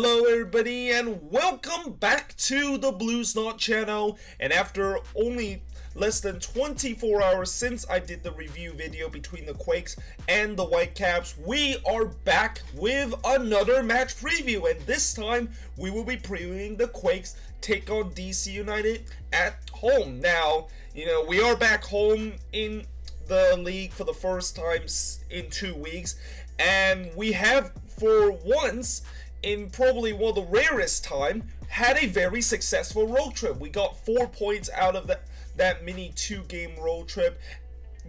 Hello everybody and welcome back to the Blues Knot channel. And after only less than 24 hours since I did the review video between the Quakes and the Whitecaps, we are back with another match preview, and this time we will be previewing the Quakes take on DC United at home. Now, we are back home in the league for the first time in 2 weeks, and we have for once in probably one of the rarest time had a very successful road trip. We got 4 points out of that mini 2-game road trip,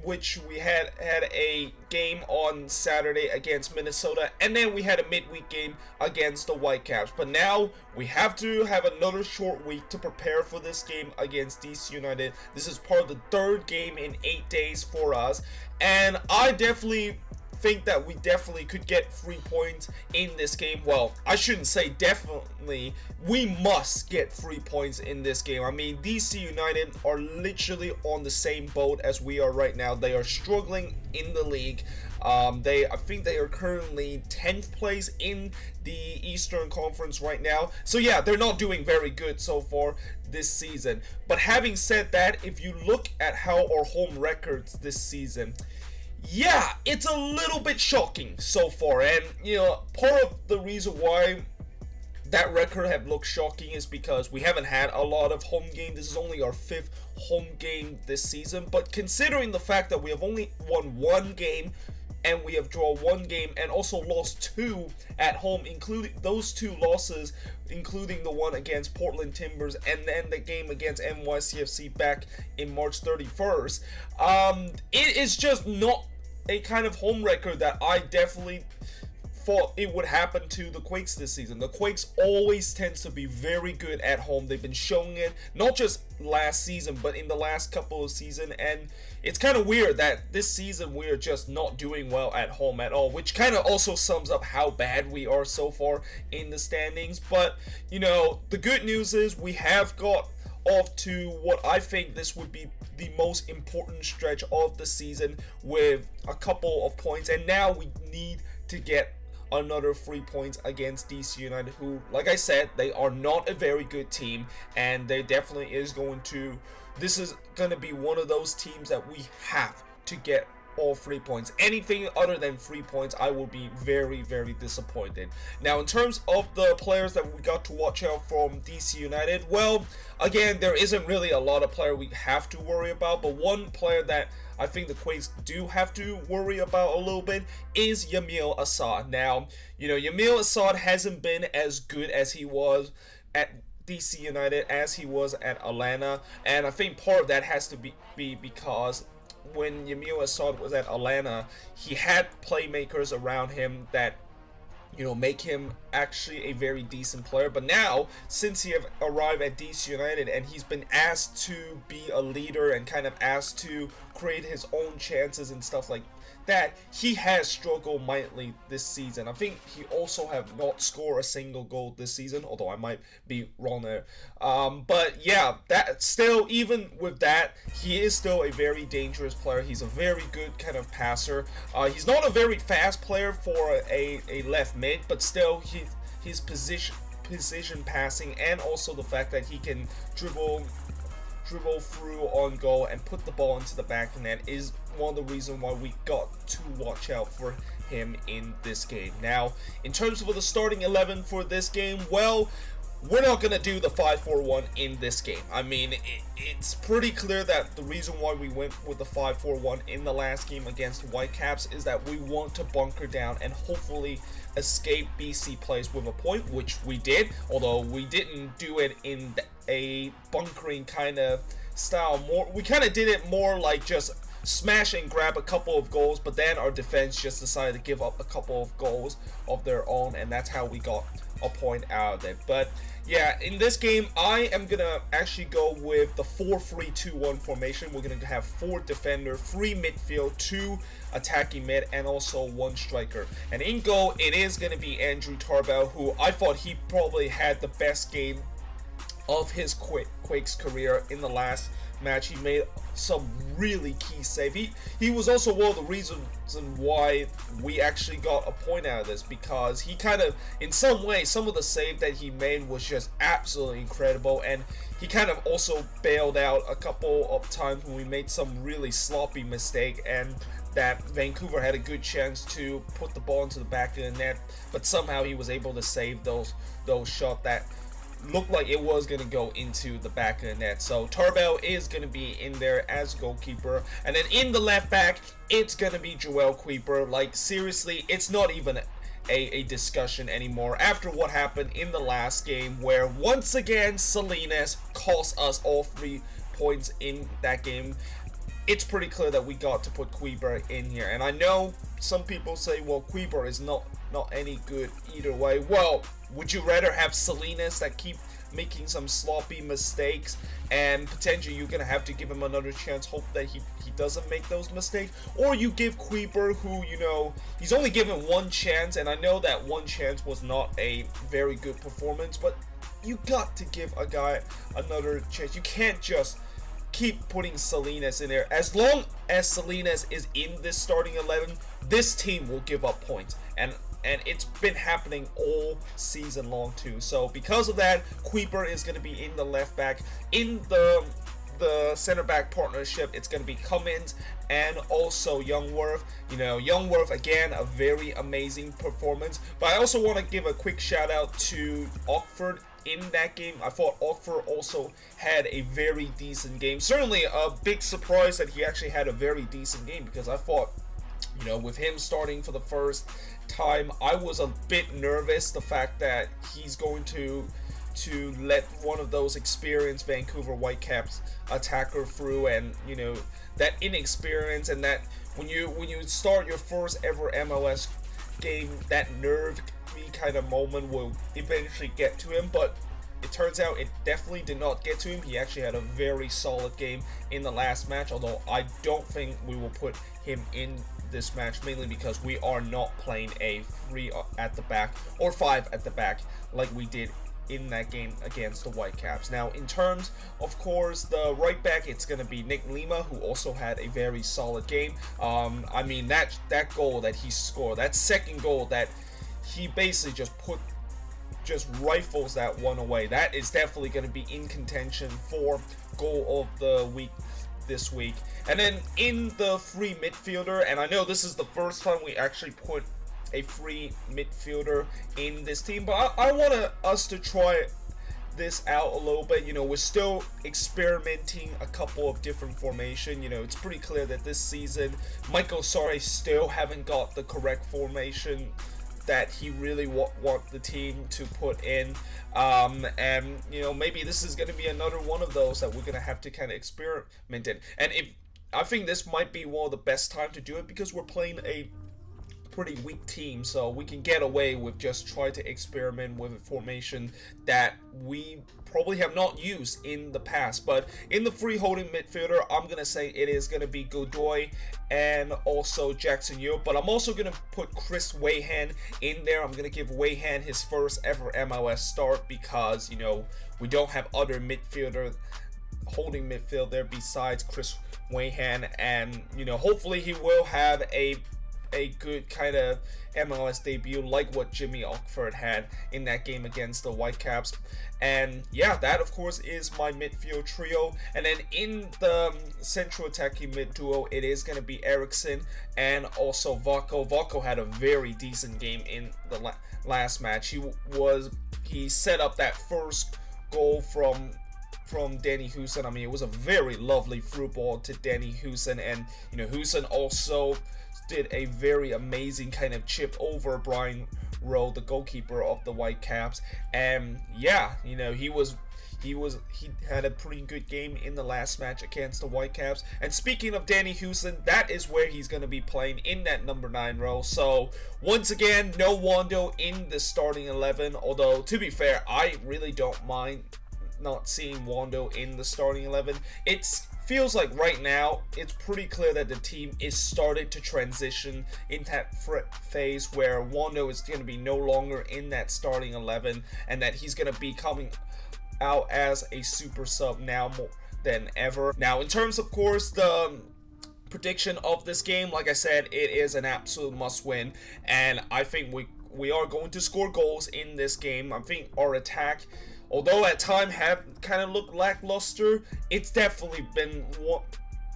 which we had a game on Saturday against Minnesota, and then we had a midweek game against the Whitecaps. But now we have to have another short week to prepare for this game against DC United. This is part of the 3rd game in 8 days for us, and I definitely think that we definitely could get 3 points in this game. Well, I shouldn't say definitely, we must get 3 points in this game. I mean, DC United are literally on the same boat as we are right now. They are struggling in the league. I think they are currently 10th place in the Eastern Conference right now. So yeah, they're not doing very good so far this season. But having said that, if you look at how our home records this season, yeah, it's a little bit shocking so far. And part of the reason why that record have looked shocking is because we haven't had a lot of home games. This is only our 5th home game this season, but considering the fact that we have only won 1 game and we have drawn 1 game and also lost 2 at home, including those 2 losses, including the one against Portland Timbers and then the game against NYCFC back in March 31st, it is just not a kind of home record that I definitely thought it would happen to the Quakes this season. The Quakes always tends to be very good at home. They've been showing it not just last season but in the last couple of seasons, and it's kind of weird that this season we're just not doing well at home at all, which kind of also sums up how bad we are so far in the standings. But the good news is we have got off to what I think this would be the most important stretch of the season with a couple of points, and now we need to get another 3 points against DC United, who, like I said, they are not a very good team, and they definitely is going to, this is going to be one of those teams that we have to get all 3 points. Anything other than 3 points, I will be very, very disappointed. Now, in terms of the players that we got to watch out from DC United, well, again, there isn't really a lot of players we have to worry about, but one player that I think the Quakes do have to worry about a little bit is Yamil Assad. Now, Yamil Assad hasn't been as good as he was at DC United as he was at Atlanta, and I think part of that has to be because when Yamil Assad was at Atlanta, he had playmakers around him that make him actually a very decent player. But now, since he have arrived at DC United and he's been asked to be a leader and kind of asked to create his own chances and stuff like that, he has struggled mightily this season. I think he also have not scored a single goal this season, although I might be wrong there. But yeah, that still, even with that, he is still a very dangerous player. He's a very good kind of passer. He's not a very fast player for a left mid, but still his position passing, and also the fact that he can dribble through on goal and put the ball into the back of the net is one of the reasons why we got to watch out for him in this game. Now, in terms of the starting 11 for this game, well, we're not going to do the 5-4-1 in this game. I mean, it's pretty clear that the reason why we went with the 5-4-1 in the last game against the Whitecaps is that we want to bunker down and hopefully escape BC plays with a point, which we did, although we didn't do it in a bunkering kind of style. We kind of did it more like just smash and grab a couple of goals, but then our defense just decided to give up a couple of goals of their own, and that's how we got a point out of it. But yeah, in this game, I am gonna actually go with the 4-3-2-1 formation. We're gonna have 4 defender, 3 midfield, 2 attacking mid, and also 1 striker. And in goal, it is gonna be Andrew Tarbell, who I thought he probably had the best game of his Quakes career in the last match, he made some really key save. He was also one of the reasons why we actually got a point out of this, because he kind of, in some way, some of the save that he made was just absolutely incredible, and he kind of also bailed out a couple of times when we made some really sloppy mistake, and that Vancouver had a good chance to put the ball into the back of the net, but somehow he was able to save those shots that looked like it was going to go into the back of the net. So Tarbell is going to be in there as goalkeeper, and then in the left back, it's going to be Joel Kuiper. Like, seriously, it's not even a discussion anymore after what happened in the last game, where once again Salinas cost us all 3 points in that game. It's pretty clear that we got to put Kuiper in here, and I know some people say, well, Kuiper is not any good either way. Well, would you rather have Salinas that keep making some sloppy mistakes, and potentially you're gonna have to give him another chance, hope that he doesn't make those mistakes, or you give Kuiper, who, you know, he's only given 1 chance, and I know that 1 chance was not a very good performance, but you got to give a guy another chance. You can't just keep putting Salinas in there. As long as Salinas is in this starting 11, this team will give up points, and it's been happening all season long too. So because of that, Kuiper is going to be in the left back. In the center back partnership, it's going to be Cummins and also Youngworth. You know, Youngworth, again, a very amazing performance, but I also want to give a quick shout out to Oxford. In that game, I thought Oxford also had a very decent game. Certainly a big surprise that he actually had a very decent game, because I thought, you know, with him starting for the first time, I was a bit nervous, the fact that he's going to let one of those experienced Vancouver Whitecaps attacker through, and, you know, that inexperience, and that when you start your first ever MLS game, that nerve kind of moment will eventually get to him. But it turns out it definitely did not get to him. He actually had a very solid game in the last match, although I don't think we will put him in this match, mainly because we are not playing a 3 at the back or 5 at the back like we did in that game against the Whitecaps. Now, in terms, of course, the right back, it's going to be Nick Lima, who also had a very solid game. I mean, that goal that he scored, that second goal that he basically just rifles that one away, that is definitely going to be in contention for goal of the week this week. And then in the free midfielder, and I know this is the first time we actually put a free midfielder in this team, but I want us to try this out a little bit. You know, we're still experimenting a couple of different formation. You know, it's pretty clear that this season Michael Sarri still haven't got the correct formation that he really want the team to put in, and, you know, maybe this is going to be another one of those that we're going to have to kind of experiment in. And I think this might be one of the best time to do it, because we're playing a pretty weak team, so we can get away with just try to experiment with a formation that we probably have not used in the past. But in the free holding midfielder, I'm gonna say it is gonna be Godoy and also Jackson Europe, but I'm also gonna put Chris Wayhan in there. I'm gonna give Wayhan his first ever MLS start, because, you know, we don't have other midfielder holding midfield there besides Chris Wayhan, and, you know, hopefully he will have a good kind of MLS debut like what Jimmy Oxford had in that game against the Whitecaps. And yeah, that of course is my midfield trio. And then in the central attacking mid duo, it is going to be Eriksson and also Vako. Vako had a very decent game in the last match. He set up that first goal from Danny Houston. I mean, it was a very lovely through ball to Danny Houston, and, you know, Houston also did a very amazing kind of chip over Brian Rowe, the goalkeeper of the Whitecaps. And yeah, you know, he had a pretty good game in the last match against the Whitecaps. And speaking of Danny Houston, that is where he's going to be playing, in that number 9 role. So once again, no Wando in the starting 11, although to be fair, I really don't mind not seeing Wando in the starting 11. It feels like right now it's pretty clear that the team is started to transition into that phase where Wando is going to be no longer in that starting 11, and that he's going to be coming out as a super sub now more than ever. Now, in terms, of course, the prediction of this game, like I said, it is an absolute must-win, and I think we are going to score goals in this game. I think our attack, although at times have kind of looked lackluster, it's definitely been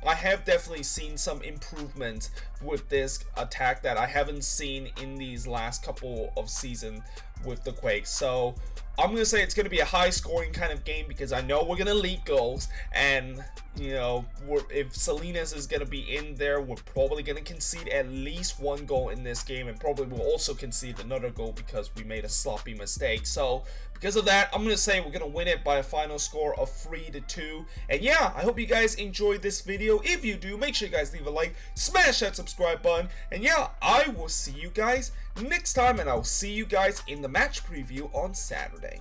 I have definitely seen some improvement with this attack that I haven't seen in these last couple of seasons with the Quakes. So I'm gonna say it's gonna be a high scoring kind of game because I know we're gonna leak goals, and you know, if Salinas is gonna be in there, we're probably gonna concede at least one goal in this game, and probably will also concede another goal because we made a sloppy mistake. So because of that, I'm gonna say we're gonna win it by a final score of 3-2. And yeah, I hope you guys enjoyed this video. If you do, make sure you guys leave a like, smash that subscribe button, and yeah, I will see you guys next time, and I'll see you guys in the match preview on Saturday.